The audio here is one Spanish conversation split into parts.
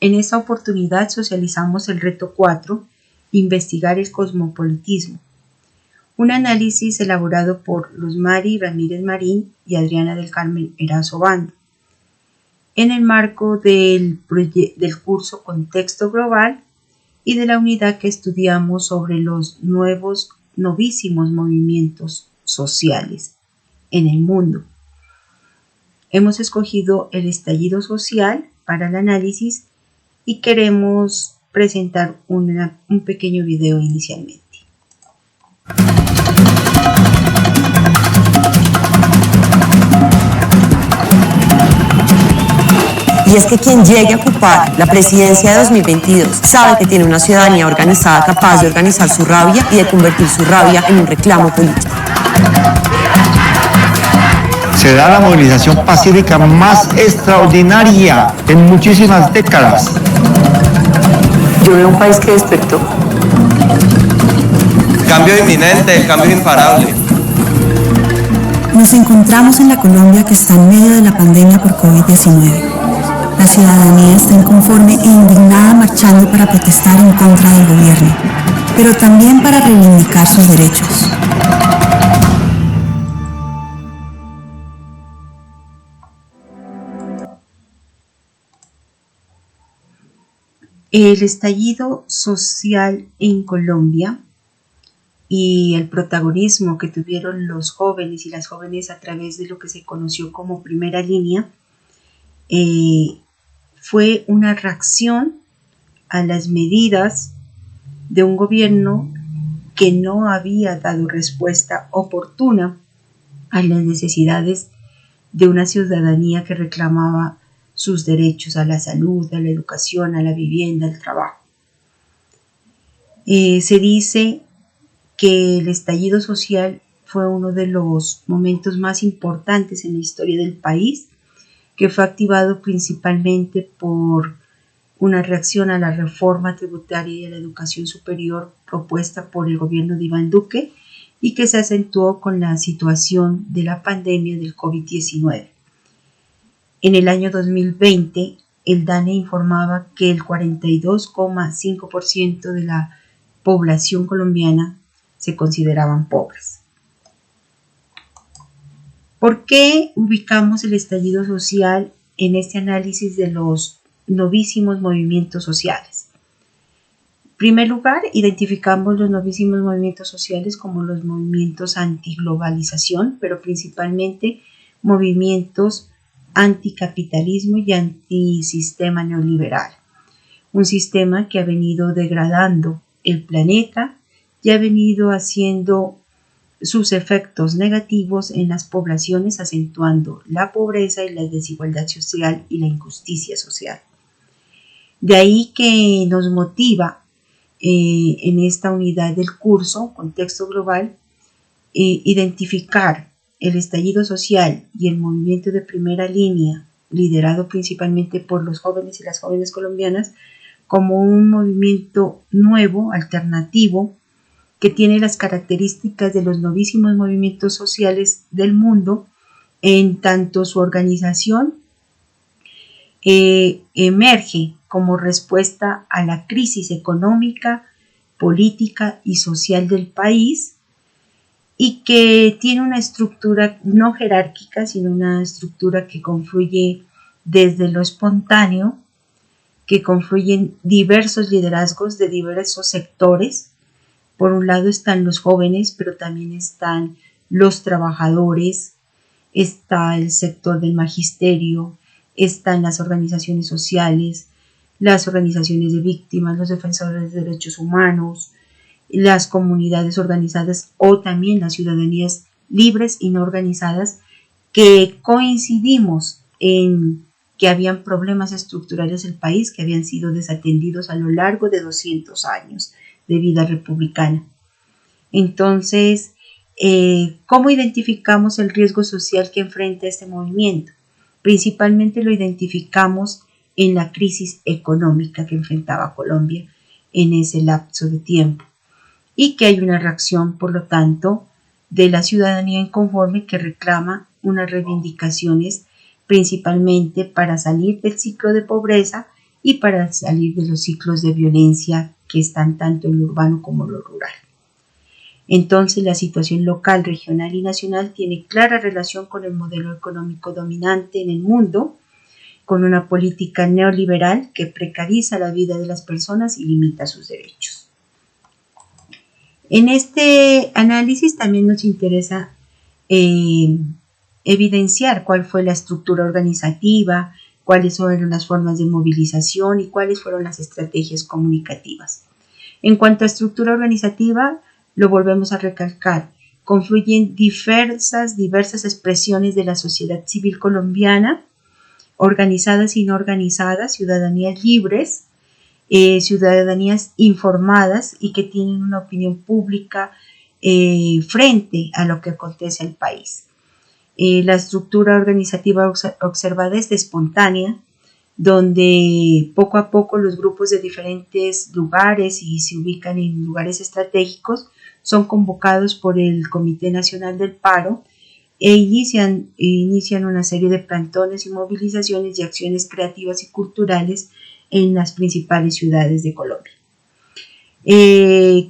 En esta oportunidad socializamos el reto 4, investigar el cosmopolitismo, un análisis elaborado por Luz Mari Ramírez Marín y Adriana del Carmen Erazo Bando, en el marco del curso Contexto Global y de la unidad que estudiamos sobre los nuevos novísimos movimientos sociales en el mundo. Hemos escogido el estallido social para el análisis y queremos presentar un pequeño video inicialmente. Y es que quien llegue a ocupar la presidencia de 2022 sabe que tiene una ciudadanía organizada capaz de organizar su rabia y de convertir su rabia en un reclamo político. Será la movilización pacífica más extraordinaria en muchísimas décadas. Yo veo un país que despertó. Cambio inminente, cambio imparable. Nos encontramos en la Colombia que está en medio de la pandemia por COVID-19. La ciudadanía está inconforme e indignada marchando para protestar en contra del gobierno, pero también para reivindicar sus derechos. El estallido social en Colombia y el protagonismo que tuvieron los jóvenes y las jóvenes a través de lo que se conoció como primera línea fue una reacción a las medidas de un gobierno que no había dado respuesta oportuna a las necesidades de una ciudadanía que reclamaba sus derechos a la salud, a la educación, a la vivienda, al trabajo. Se dice que el estallido social fue uno de los momentos más importantes en la historia del país, que fue activado principalmente por una reacción a la reforma tributaria y a la educación superior propuesta por el gobierno de Iván Duque y que se acentuó con la situación de la pandemia del COVID-19. En el año 2020, el DANE informaba que el 42,5% de la población colombiana se consideraban pobres. ¿Por qué ubicamos el estallido social en este análisis de los novísimos movimientos sociales? En primer lugar, identificamos los novísimos movimientos sociales como los movimientos antiglobalización, pero principalmente movimientos anticapitalismo y antisistema neoliberal. Un sistema que ha venido degradando el planeta y ha venido haciendo sus efectos negativos en las poblaciones, acentuando la pobreza y la desigualdad social y la injusticia social. De ahí que nos motiva en esta unidad del curso, Contexto Global, identificar el estallido social y el movimiento de primera línea, liderado principalmente por los jóvenes y las jóvenes colombianas, como un movimiento nuevo, alternativo, que tiene las características de los novísimos movimientos sociales del mundo, en tanto su organización emerge como respuesta a la crisis económica, política y social del país, y que tiene una estructura no jerárquica, sino una estructura que confluye desde lo espontáneo, que confluyen diversos liderazgos de diversos sectores. Por un lado están los jóvenes, pero también están los trabajadores, está el sector del magisterio, están las organizaciones sociales, las organizaciones de víctimas, los defensores de derechos humanos, las comunidades organizadas o también las ciudadanías libres y no organizadas, que coincidimos en que habían problemas estructurales del país que habían sido desatendidos a lo largo de 200 años de vida republicana. Entonces, ¿cómo identificamos el riesgo social que enfrenta este movimiento? Principalmente lo identificamos en la crisis económica que enfrentaba Colombia en ese lapso de tiempo, y que hay una reacción, por lo tanto, de la ciudadanía inconforme que reclama unas reivindicaciones principalmente para salir del ciclo de pobreza y para salir de los ciclos de violencia que están tanto en lo urbano como en lo rural. Entonces, la situación local, regional y nacional tiene clara relación con el modelo económico dominante en el mundo, con una política neoliberal que precariza la vida de las personas y limita sus derechos. En este análisis también nos interesa evidenciar cuál fue la estructura organizativa, cuáles fueron las formas de movilización y cuáles fueron las estrategias comunicativas. En cuanto a estructura organizativa, lo volvemos a recalcar, confluyen diversas expresiones de la sociedad civil colombiana, organizadas y no organizadas, ciudadanías libres, ciudadanías informadas y que tienen una opinión pública frente a lo que acontece en el país. La estructura organizativa observada es espontánea, donde poco a poco los grupos de diferentes lugares y se ubican en lugares estratégicos son convocados por el Comité Nacional del Paro e inician una serie de plantones y movilizaciones y acciones creativas y culturales en las principales ciudades de Colombia.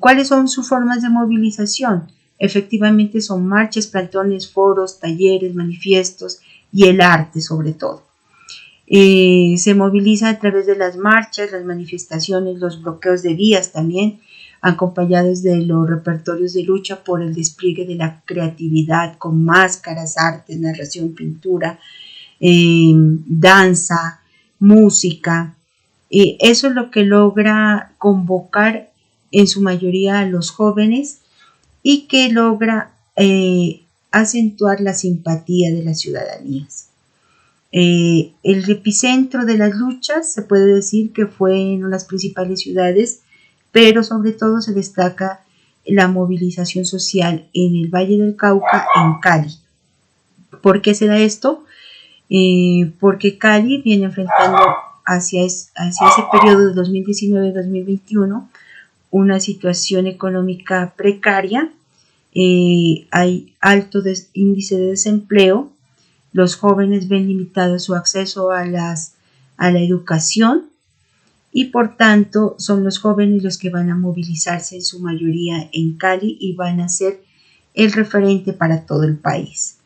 ¿Cuáles son sus formas de movilización? Efectivamente son marchas, plantones, foros, talleres, manifiestos y el arte sobre todo. Se moviliza a través de las marchas, las manifestaciones, los bloqueos de vías también, acompañados de los repertorios de lucha por el despliegue de la creatividad con máscaras, arte, narración, pintura, danza, música. Eso es lo que logra convocar en su mayoría a los jóvenes y que logra acentuar la simpatía de las ciudadanías. El epicentro de las luchas se puede decir que fue en las principales ciudades, pero sobre todo se destaca la movilización social en el Valle del Cauca, en Cali. ¿Por qué se da esto? Porque Cali viene enfrentando hacia ese periodo de 2019-2021 una situación económica precaria, hay alto índice de desempleo, los jóvenes ven limitado su acceso a la educación y por tanto son los jóvenes los que van a movilizarse en su mayoría en Cali y van a ser el referente para todo el país.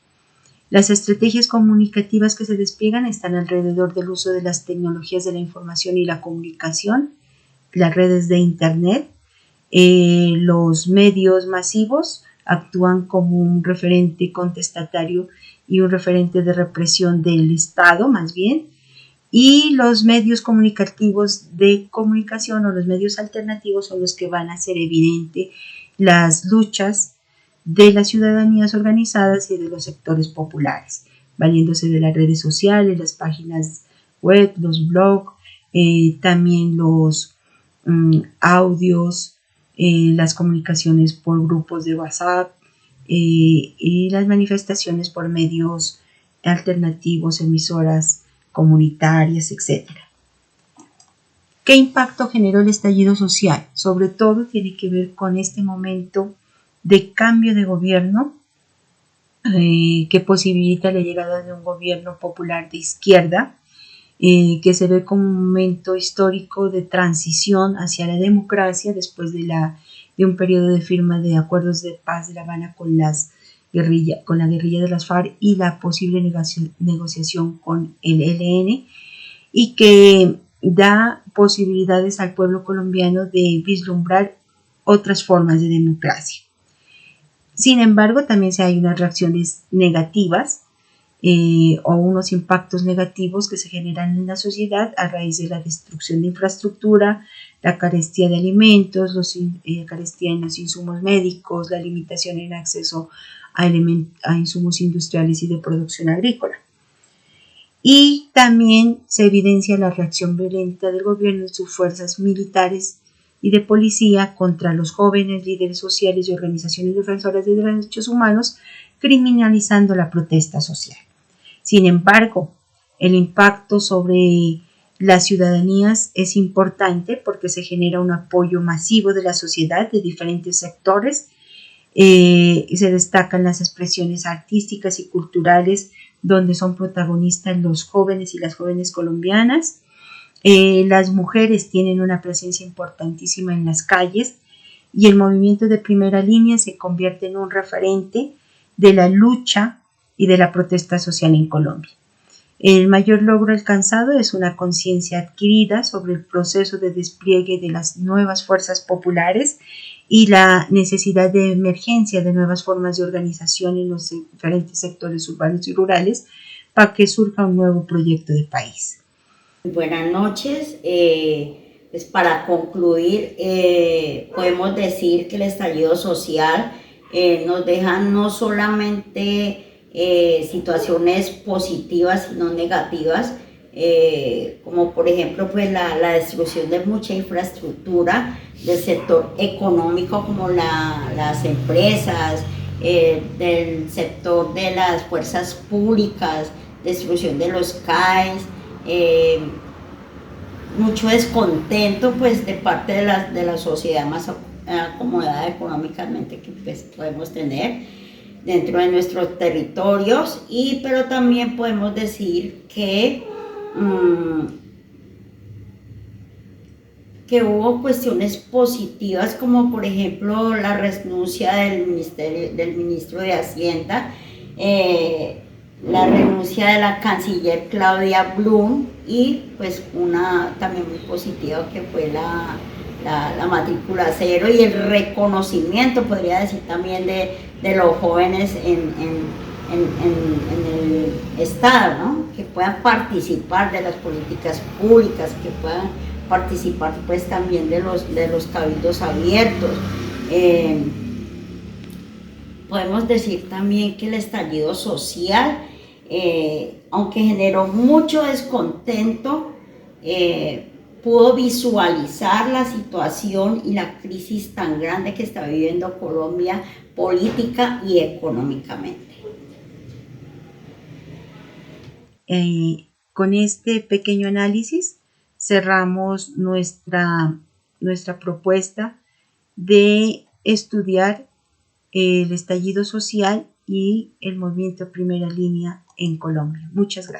Las estrategias comunicativas que se despliegan están alrededor del uso de las tecnologías de la información y la comunicación, las redes de Internet, los medios masivos actúan como un referente contestatario y un referente de represión del Estado, más bien, y los medios comunicativos de comunicación o los medios alternativos son los que van a hacer evidente las luchas de las ciudadanías organizadas y de los sectores populares, valiéndose de las redes sociales, las páginas web, los blogs, también los audios, las comunicaciones por grupos de WhatsApp y las manifestaciones por medios alternativos, emisoras comunitarias, etc. ¿Qué impacto generó el estallido social? Sobre todo tiene que ver con este momento de cambio de gobierno que posibilita la llegada de un gobierno popular de izquierda, que se ve como un momento histórico de transición hacia la democracia después de un periodo de firma de acuerdos de paz de La Habana con la guerrilla de las FARC y la posible negociación con el ELN, y que da posibilidades al pueblo colombiano de vislumbrar otras formas de democracia. Sin embargo, también hay unas reacciones negativas o unos impactos negativos que se generan en la sociedad a raíz de la destrucción de infraestructura, la carestía de alimentos, la carestía en los insumos médicos, la limitación en acceso a insumos industriales y de producción agrícola. Y también se evidencia la reacción violenta del gobierno y sus fuerzas militares y de policía contra los jóvenes, líderes sociales y organizaciones defensoras de derechos humanos, criminalizando la protesta social. Sin embargo, el impacto sobre las ciudadanías es importante porque se genera un apoyo masivo de la sociedad de diferentes sectores. Se destacan las expresiones artísticas y culturales donde son protagonistas los jóvenes y las jóvenes colombianas. Las mujeres tienen una presencia importantísima en las calles y el movimiento de primera línea se convierte en un referente de la lucha y de la protesta social en Colombia. El mayor logro alcanzado es una conciencia adquirida sobre el proceso de despliegue de las nuevas fuerzas populares y la necesidad de emergencia de nuevas formas de organización en los diferentes sectores urbanos y rurales para que surja un nuevo proyecto de país. Buenas noches. Pues para concluir, podemos decir que el estallido social nos deja no solamente situaciones positivas sino negativas, como por ejemplo pues la destrucción de mucha infraestructura del sector económico como las empresas, del sector de las fuerzas públicas, destrucción de los CAEs, mucho descontento pues de parte de la sociedad más acomodada económicamente que pues, podemos tener dentro de nuestros territorios, pero también podemos decir que hubo cuestiones positivas como por ejemplo la renuncia del ministro de Hacienda, la renuncia de la canciller Claudia Blum y pues una también muy positiva que fue la matrícula cero y el reconocimiento, podría decir también, de los jóvenes en el Estado, ¿no? Que puedan participar de las políticas públicas, que puedan participar pues también de los cabildos abiertos. Podemos decir también que el estallido social, aunque generó mucho descontento, pudo visualizar la situación y la crisis tan grande que está viviendo Colombia política y económicamente. Con este pequeño análisis cerramos nuestra propuesta de estudiar el estallido social y el movimiento Primera Línea en Colombia. Muchas gracias.